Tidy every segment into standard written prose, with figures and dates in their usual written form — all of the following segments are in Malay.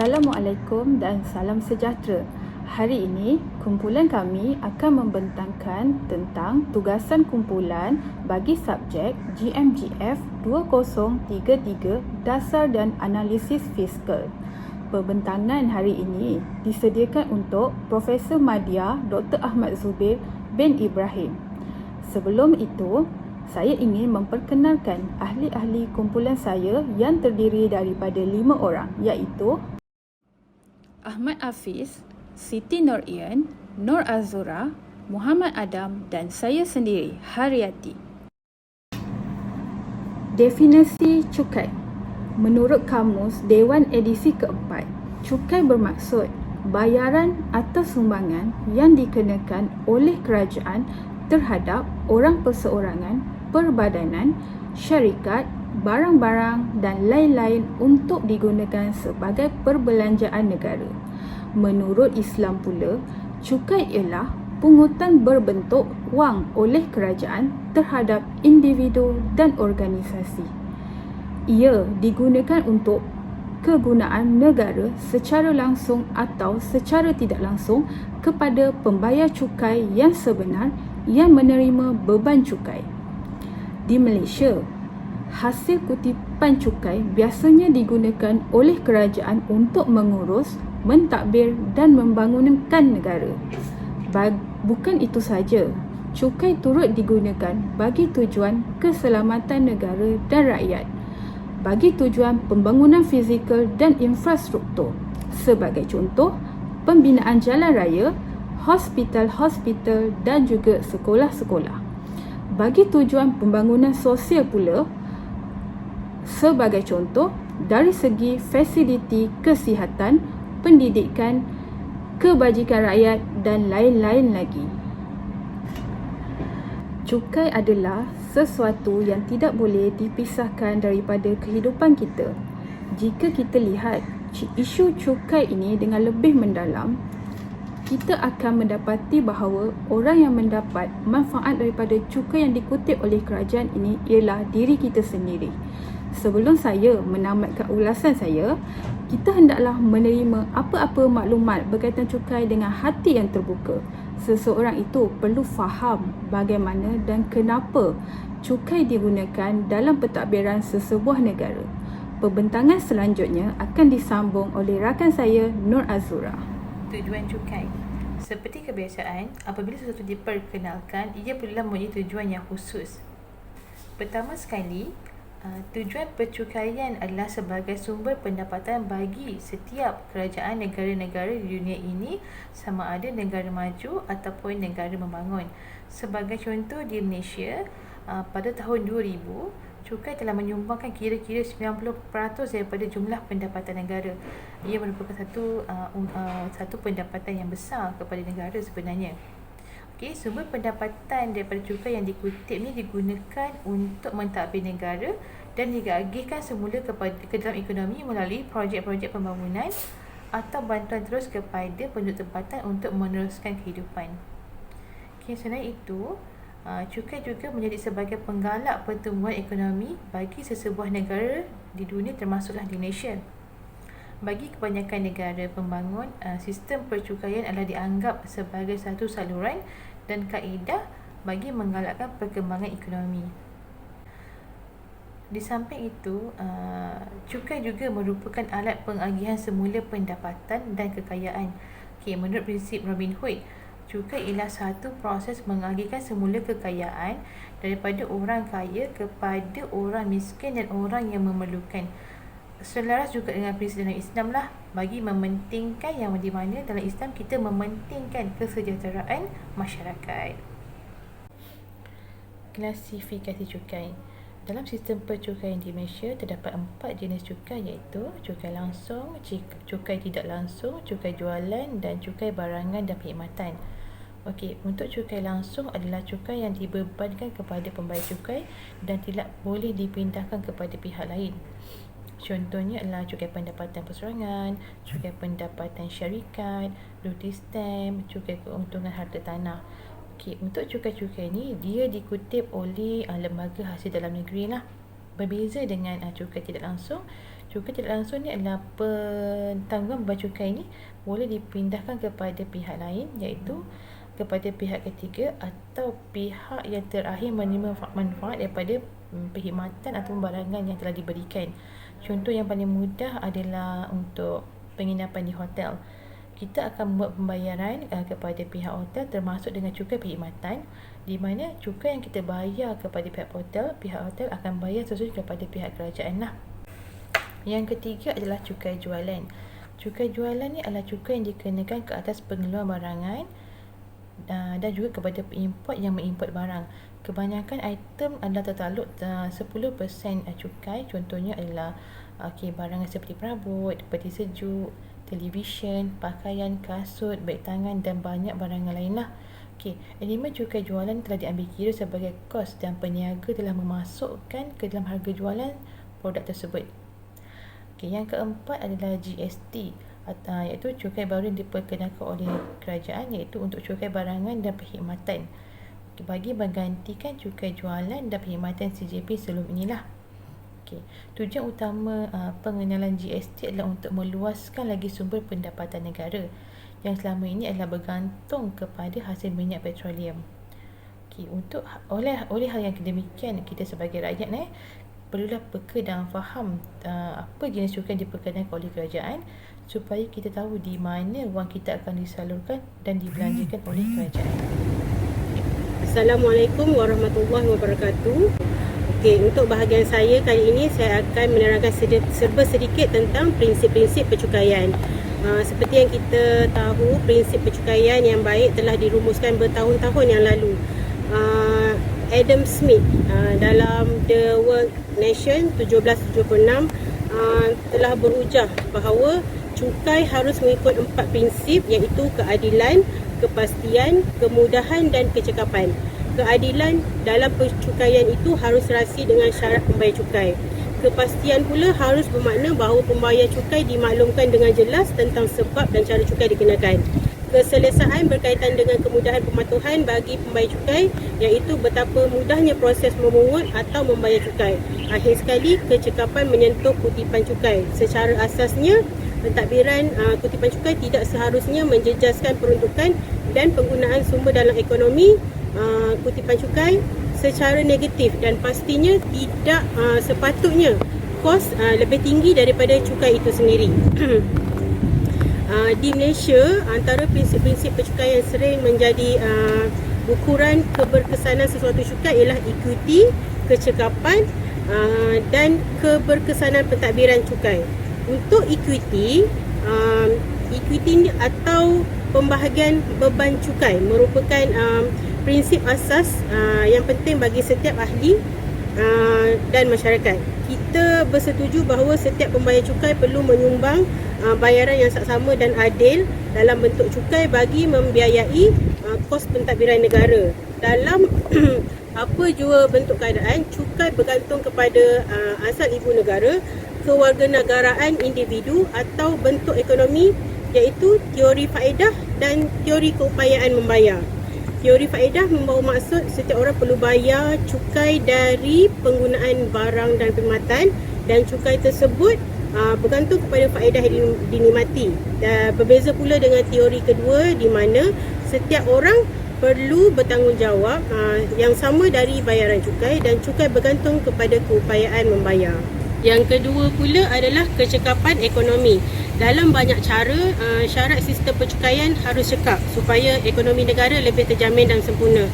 Assalamualaikum dan salam sejahtera. Hari ini, kumpulan kami akan membentangkan tentang tugasan kumpulan bagi subjek GMGF 2033 Dasar dan Analisis Fiskal. Pembentangan hari ini disediakan untuk Profesor Madya Dr. Ahmad Zubir bin Ibrahim. Sebelum itu, saya ingin memperkenalkan ahli-ahli kumpulan saya yang terdiri daripada 5 orang, iaitu Ahmad Hafiz, Siti Norian, Nur Azura, Muhammad Adam dan saya sendiri, Haryati. Definisi cukai. Menurut Kamus Dewan edisi keempat, cukai bermaksud bayaran atau sumbangan yang dikenakan oleh kerajaan terhadap orang perseorangan, perbadanan, syarikat, barang-barang dan lain-lain untuk digunakan sebagai perbelanjaan negara. Menurut Islam pula, cukai ialah pungutan berbentuk wang oleh kerajaan terhadap individu dan organisasi. Ia digunakan untuk kegunaan negara secara langsung atau secara tidak langsung kepada pembayar cukai yang sebenar yang menerima beban cukai. Di Malaysia, hasil kutipan cukai biasanya digunakan oleh kerajaan untuk mengurus, mentadbir dan membangunkan negara. Bukan itu saja, cukai turut digunakan bagi tujuan keselamatan negara dan rakyat, bagi tujuan pembangunan fizikal dan infrastruktur. Sebagai contoh, pembinaan jalan raya, hospital-hospital dan juga sekolah-sekolah. Bagi tujuan pembangunan sosial pula, sebagai contoh, dari segi fasiliti kesihatan, pendidikan, kebajikan rakyat dan lain-lain lagi. Cukai adalah sesuatu yang tidak boleh dipisahkan daripada kehidupan kita. Jika kita lihat isu cukai ini dengan lebih mendalam, kita akan mendapati bahawa orang yang mendapat manfaat daripada cukai yang dikutip oleh kerajaan ini ialah diri kita sendiri. Sebelum saya menamatkan ulasan saya, kita hendaklah menerima apa-apa maklumat berkaitan cukai dengan hati yang terbuka. Seseorang itu perlu faham bagaimana dan kenapa cukai digunakan dalam pentadbiran sesebuah negara. Pembentangan selanjutnya akan disambung oleh rakan saya, Nur Azura. Tujuan cukai. Seperti kebiasaan, apabila sesuatu diperkenalkan, ia perlulah mempunyai tujuan yang khusus. Pertama sekali, tujuan percukaian adalah sebagai sumber pendapatan bagi setiap kerajaan negara-negara di dunia ini, sama ada negara maju ataupun negara membangun. Sebagai contoh, di Malaysia, pada tahun 2000, cukai telah menyumbangkan kira-kira 90% daripada jumlah pendapatan negara. Ia merupakan satu pendapatan yang besar kepada negara sebenarnya. Okey, sumber pendapatan daripada cukai yang dikutip ni digunakan untuk mentadbir negara dan diagihkan semula ke dalam ekonomi melalui projek-projek pembangunan atau bantuan terus kepada penduduk tempatan untuk meneruskan kehidupan. Okey, selain itu, cukai juga menjadi sebagai penggalak pertumbuhan ekonomi bagi sesebuah negara di dunia termasuklah di Malaysia. Bagi kebanyakan negara pembangun, sistem percukaian adalah dianggap sebagai satu saluran dan kaedah bagi menggalakkan perkembangan ekonomi. Di samping itu, cukai juga merupakan alat pengagihan semula pendapatan dan kekayaan. Okay, menurut prinsip Robin Hood, cukai ialah satu proses mengagihkan semula kekayaan daripada orang kaya kepada orang miskin dan orang yang memerlukan. Selaras juga dengan prinsip dalam Islam lah, bagi mementingkan yang di mana dalam Islam kita mementingkan kesejahteraan masyarakat. Klasifikasi cukai. Dalam sistem percukaian di Malaysia terdapat 4 jenis cukai, iaitu cukai langsung, cukai tidak langsung, cukai jualan dan cukai barangan dan perkhidmatan. Okey, untuk cukai langsung adalah cukai yang dibebankan kepada pembayar cukai dan tidak boleh dipindahkan kepada pihak lain. Contohnya adalah cukai pendapatan perseorangan, cukai pendapatan syarikat, duty stamp, cukai keuntungan harta tanah. Okey, untuk cukai-cukai ni dia dikutip oleh lembaga hasil dalam negeri lah. Berbeza dengan cukai tidak langsung. Cukai tidak langsung ni adalah tanggungan beban cukai ni boleh dipindahkan kepada pihak lain, iaitu kepada pihak ketiga atau pihak yang terakhir menerima manfaat daripada perkhidmatan atau barangan yang telah diberikan. Contoh yang paling mudah adalah untuk penginapan di hotel. Kita akan membuat pembayaran kepada pihak hotel termasuk dengan cukai perkhidmatan, di mana cukai yang kita bayar kepada pihak hotel akan bayar sesuai kepada pihak kerajaan lah. Yang ketiga adalah cukai jualan. Cukai jualan ni adalah cukai yang dikenakan ke atas pengeluaran barangan dan juga kepada pengimport yang mengimport barang. Kebanyakan item adalah tertakluk 10% cukai. Contohnya adalah barangan seperti perabot, peti sejuk, televisyen, pakaian, kasut, beg tangan dan banyak barangan lain lah. Elemen cukai jualan telah diambil kira sebagai kos dan peniaga telah memasukkan ke dalam harga jualan produk tersebut. Yang keempat adalah GST, iaitu cukai baru yang diperkenalkan oleh kerajaan, iaitu untuk cukai barangan dan perkhidmatan bagi menggantikan cukai jualan dan perkhidmatan CJP sebelum inilah. Tujuan utama pengenalan GST adalah untuk meluaskan lagi sumber pendapatan negara yang selama ini adalah bergantung kepada hasil minyak petroleum. Untuk oleh hal yang demikian, kita sebagai rakyat perlulah peka dan faham apa jenis cukai yang diperkenalkan oleh kerajaan supaya kita tahu di mana wang kita akan disalurkan dan dibelanjakan oleh kerajaan. Assalamualaikum warahmatullahi wabarakatuh. Untuk bahagian saya kali ini, saya akan menerangkan serba sedikit tentang prinsip-prinsip percukaian. Seperti yang kita tahu, prinsip percukaian yang baik telah dirumuskan bertahun-tahun yang lalu. Adam Smith dalam The World Nation 1776 telah berujar bahawa cukai harus mengikut 4 prinsip, iaitu keadilan, kepastian, kemudahan dan kecekapan. Keadilan dalam percukaian itu harus serasi dengan syarat pembayar cukai. Kepastian pula harus bermakna bahawa pembayar cukai dimaklumkan dengan jelas tentang sebab dan cara cukai dikenakan. Keselesaan berkaitan dengan kemudahan pematuhan bagi pembayar cukai, iaitu betapa mudahnya proses memungut atau membayar cukai. Akhir sekali, kecekapan menyentuh kutipan cukai. Secara asasnya, pentadbiran kutipan cukai tidak seharusnya menjejaskan peruntukan dan penggunaan sumber dalam ekonomi kutipan cukai secara negatif, dan pastinya tidak sepatutnya kos lebih tinggi daripada cukai itu sendiri. Di Malaysia, antara prinsip-prinsip percukaian yang sering menjadi ukuran keberkesanan sesuatu cukai ialah ekuiti, kecekapan dan keberkesanan pentadbiran cukai. Untuk ekuiti atau pembahagian beban cukai merupakan prinsip asas yang penting bagi setiap ahli dan masyarakat. Kita bersetuju bahawa setiap pembayar cukai perlu menyumbang bayaran yang saksama dan adil dalam bentuk cukai bagi membiayai kos pentadbiran negara. Dalam apa jua bentuk keadaan, cukai bergantung kepada asal ibu negara, kewarganegaraan individu atau bentuk ekonomi, iaitu teori faedah dan teori keupayaan membayar. Teori faedah membawa maksud setiap orang perlu bayar cukai dari penggunaan barang dan perkhidmatan, dan cukai tersebut bergantung kepada faedah yang dinikmati. Berbeza pula dengan teori kedua, di mana setiap orang perlu bertanggungjawab yang sama dari bayaran cukai, dan cukai bergantung kepada keupayaan membayar. Yang kedua pula adalah kecekapan ekonomi. Dalam banyak cara, syarat sistem percukaian harus cekap supaya ekonomi negara lebih terjamin dan sempurna.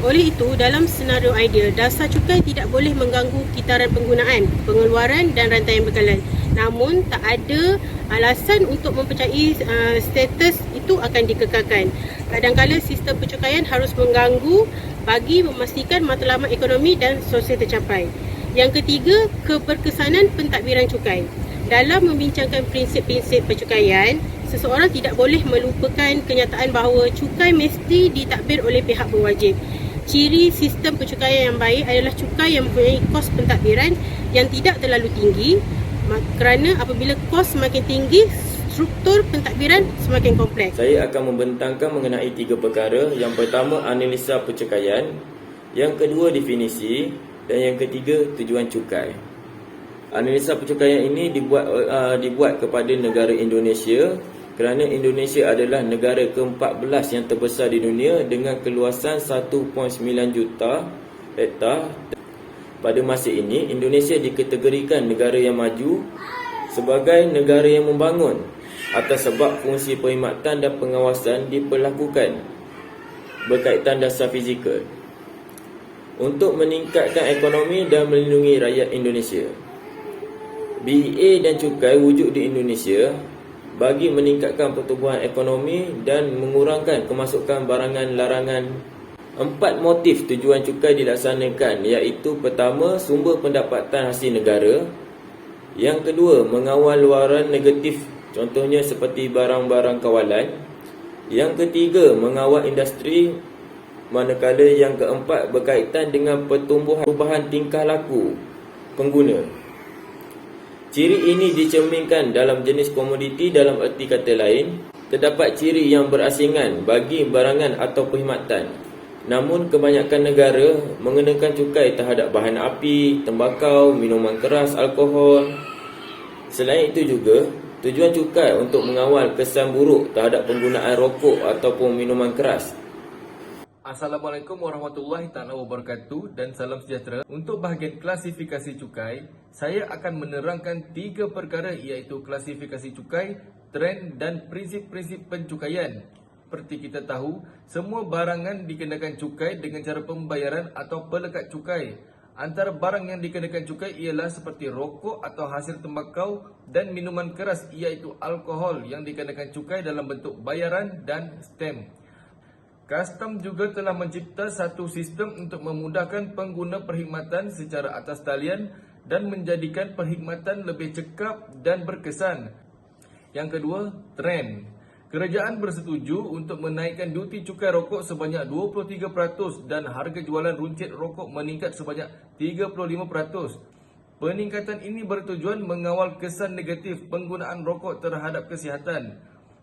Oleh itu, dalam senario ideal, dasar cukai tidak boleh mengganggu kitaran penggunaan, pengeluaran dan rantaian bekalan. Namun, tak ada alasan untuk mempercayai status itu akan dikekalkan. Kadang-kadang sistem percukaian harus mengganggu bagi memastikan matlamat ekonomi dan sosial tercapai. Yang ketiga, keberkesanan pentadbiran cukai. Dalam membincangkan prinsip-prinsip percukaian, seseorang tidak boleh melupakan kenyataan bahawa cukai mesti ditadbir oleh pihak berwajib. Ciri sistem percukaian yang baik adalah cukai yang mempunyai kos pentadbiran yang tidak terlalu tinggi, kerana apabila kos semakin tinggi, struktur pentadbiran semakin kompleks. Saya akan membentangkan mengenai 3 perkara. Yang pertama, analisa percukaian. Yang kedua, definisi. Dan yang ketiga, penerapan. Pertama, analisa percukaian. Percukaian adalah satu sistem percukaian yang berasaskan pada prinsip-prinsip. Percukaian adalah satu sistem percukaian yang berasaskan pada prinsip-prinsip. Dan yang ketiga, tujuan cukai. Analisa pencukaian ini dibuat kepada negara Indonesia kerana Indonesia adalah negara ke-14 yang terbesar di dunia dengan keluasan 1.9 juta hektar. Pada masa ini, Indonesia dikategorikan negara yang maju sebagai negara yang membangun atas sebab fungsi perkhidmatan dan pengawasan diperlakukan berkaitan dasar fizikal untuk meningkatkan ekonomi dan melindungi rakyat Indonesia. BEA dan cukai wujud di Indonesia bagi meningkatkan pertumbuhan ekonomi dan mengurangkan kemasukan barangan larangan. 4 motif tujuan cukai dilaksanakan iaitu pertama, sumber pendapatan hasil negara. Yang kedua, mengawal luaran negatif, contohnya seperti barang-barang kawalan. Yang ketiga, mengawal industri. Manakala yang keempat berkaitan dengan perubahan tingkah laku pengguna. Ciri ini dicerminkan dalam jenis komoditi. Dalam erti kata lain, terdapat ciri yang berasingan bagi barangan atau perkhidmatan. Namun kebanyakan negara mengenakan cukai terhadap bahan api, tembakau, minuman keras, alkohol. Selain itu juga, tujuan cukai untuk mengawal kesan buruk terhadap penggunaan rokok ataupun minuman keras. Assalamualaikum warahmatullahi taala wabarakatuh dan salam sejahtera. Untuk bahagian klasifikasi cukai, saya akan menerangkan 3 perkara iaitu klasifikasi cukai, trend dan prinsip-prinsip pencukaian. Seperti kita tahu, semua barangan dikenakan cukai dengan cara pembayaran atau pelekat cukai. Antara barang yang dikenakan cukai ialah seperti rokok atau hasil tembakau dan minuman keras iaitu alkohol yang dikenakan cukai dalam bentuk bayaran dan stem. Custom juga telah mencipta satu sistem untuk memudahkan pengguna perkhidmatan secara atas talian dan menjadikan perkhidmatan lebih cekap dan berkesan. Yang kedua, trend. Kerajaan bersetuju untuk menaikkan duti cukai rokok sebanyak 23% dan harga jualan runcit rokok meningkat sebanyak 35%. Peningkatan ini bertujuan mengawal kesan negatif penggunaan rokok terhadap kesihatan.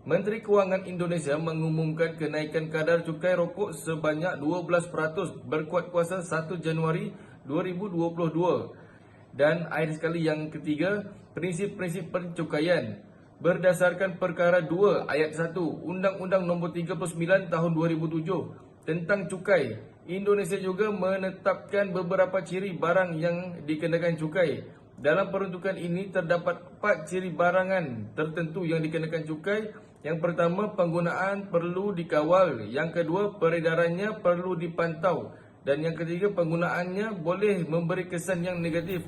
Menteri Kewangan Indonesia mengumumkan kenaikan kadar cukai rokok sebanyak 12% berkuat kuasa 1 Januari 2022. Dan akhir sekali yang ketiga, prinsip-prinsip pencukaian. Berdasarkan perkara 2 ayat 1 Undang-Undang Nombor 39 Tahun 2007 tentang cukai, Indonesia juga menetapkan beberapa ciri barang yang dikenakan cukai. Dalam peruntukan ini terdapat 4 ciri barangan tertentu yang dikenakan cukai. Yang pertama, penggunaan perlu dikawal. Yang kedua, peredarannya perlu dipantau. Dan yang ketiga, penggunaannya boleh memberi kesan yang negatif.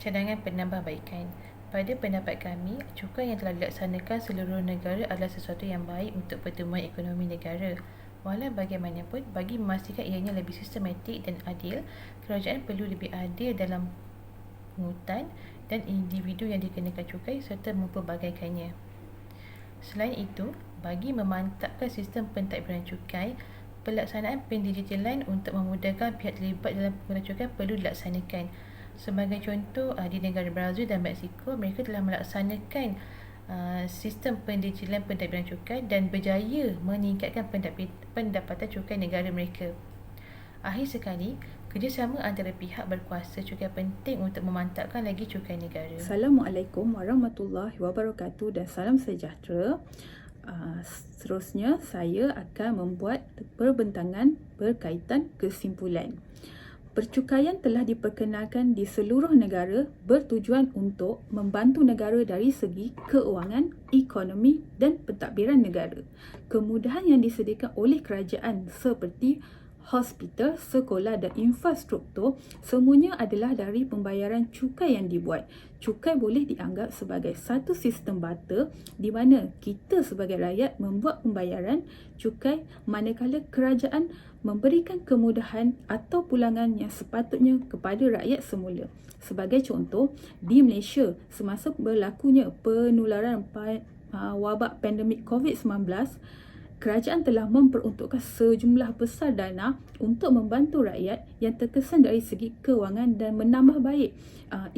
Cadangan penambahbaikan. Pada pendapat kami, cukai yang telah dilaksanakan seluruh negara adalah sesuatu yang baik untuk pertumbuhan ekonomi negara. Walau bagaimanapun, bagi memastikan ianya lebih sistematik dan adil, kerajaan perlu lebih adil dalam pungutan dan individu yang dikenakan cukai serta mempelbagaikannya. Selain itu, bagi memantapkan sistem pentadbiran cukai, pelaksanaan pendigitalan untuk memudahkan pihak terlibat dalam penggunaan cukai perlu dilaksanakan. Sebagai contoh, di negara Brazil dan Mexico, mereka telah melaksanakan sistem pendigitalan pentadbiran cukai dan berjaya meningkatkan pendapatan cukai negara mereka. Akhir sekali, kerjasama antara pihak berkuasa cukai penting untuk memantapkan lagi cukai negara. Assalamualaikum warahmatullahi wabarakatuh dan salam sejahtera. Seterusnya, saya akan membuat perbentangan berkaitan kesimpulan. Percukaian telah diperkenalkan di seluruh negara bertujuan untuk membantu negara dari segi keuangan, ekonomi dan pentadbiran negara. Kemudahan yang disediakan oleh kerajaan seperti hospital, sekolah dan infrastruktur semuanya adalah dari pembayaran cukai yang dibuat. Cukai boleh dianggap sebagai satu sistem barter di mana kita sebagai rakyat membuat pembayaran cukai manakala kerajaan memberikan kemudahan atau pulangan yang sepatutnya kepada rakyat semula. Sebagai contoh, di Malaysia semasa berlakunya penularan wabak pandemik COVID-19, kerajaan telah memperuntukkan sejumlah besar dana untuk membantu rakyat yang terkesan dari segi kewangan dan menambah baik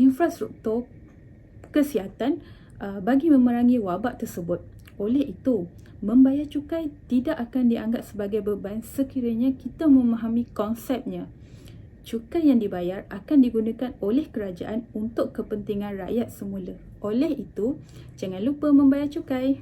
infrastruktur kesihatan bagi memerangi wabak tersebut. Oleh itu, membayar cukai tidak akan dianggap sebagai beban sekiranya kita memahami konsepnya. cukai yang dibayar akan digunakan oleh kerajaan untuk kepentingan rakyat semula. Oleh itu, jangan lupa membayar cukai.